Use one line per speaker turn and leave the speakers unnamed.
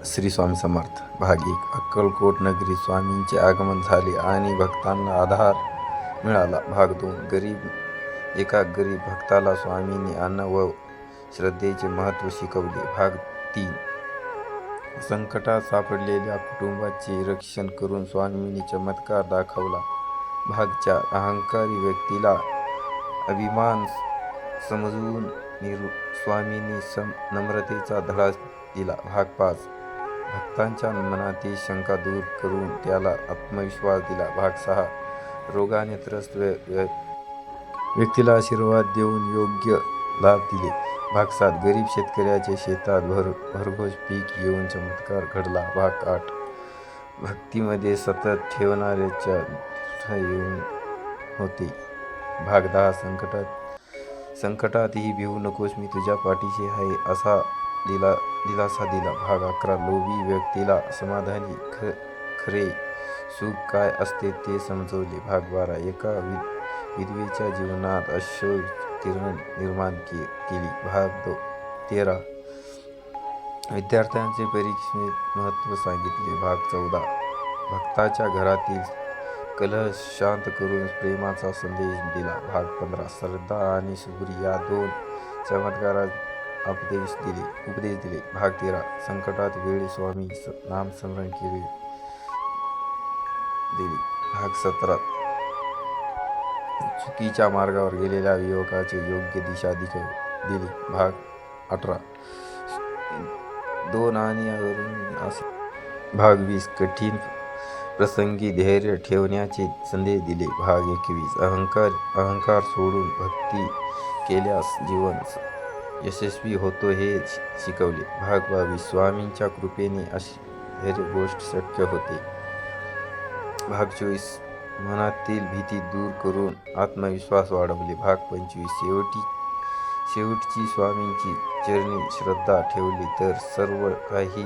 श्री स्वामी समर्थ. भाग 1. अक्कलकोट नगरी स्वामींचे आगमन झाले आणि भक्तांना आधार मिळाला. भाग 2. एका गरीब भक्ताला स्वामींनी अन्न व श्रद्धेचे महत्त्व शिकवले. भाग 3. संकटात सापडलेल्या कुटुंबाचे रक्षण करून स्वामींनी चमत्कार दाखवला. भाग 4. अहंकारी व्यक्तीला अभिमान समजून स्वामींनी नम्रतेचा धडा दिला. भाग 5. भक्तांच्या मनातील शंका दूर करून त्याला आत्मविश्वास दिला. भाग 6. रोगाने त्रस्त व्यक्तीला आशीर्वाद देऊन योग्य लाभ दिले. भाग 7. गरीब शेतकऱ्याच्या शेतात भरघोस पीक येऊन चमत्कार घडला. भाग 8. भक्तीमध्ये सतत ठेवणाऱ्याच्या येऊन होते. भाग 10. संकटातही भिवू नकोस, मी तुझ्या पाठीशी आहे असा दिलासा दिला. भाग 11. लोभी व्यक्तीला समाधानी खरे सुख काय असते ते समजवले. भाग 12. एका विधवेच्या जीवनात अशोक किरण निर्माण केली. भाग 13. विद्यार्थ्यांचे परीक्षेत महत्त्व सांगितले. भाग 14. भक्ताच्या घरातील कलह शांत करून प्रेमाचा संदेश दिला. भाग 15. श्रद्धा आणि सुगरी या 2 चमत्कारात उपदेश दिले. भाग 13. संकटात वेळी स्वामी नामस्मरण दिले. भाग 17. चुकीच्या मार्गावर गेलेल्या युवकाची योग्य दिशा दिली. भाग 18. 2 आणि असे. भाग 20. कठीण प्रसंगी धैर्य ठेवण्याचे संदेश दिले. भाग 21. अहंकार सोडून भक्ती केल्यास जीवन यशस्वी होतो हे शिकवले. भाग 22. स्वामींच्या कृपेने अशी गोष्ट शक्य होते. भाग 24. मनातील भीती दूर करून आत्मविश्वास वाढवले. भाग 25. शेवटची स्वामींची चरणी श्रद्धा ठेवली तर सर्व काही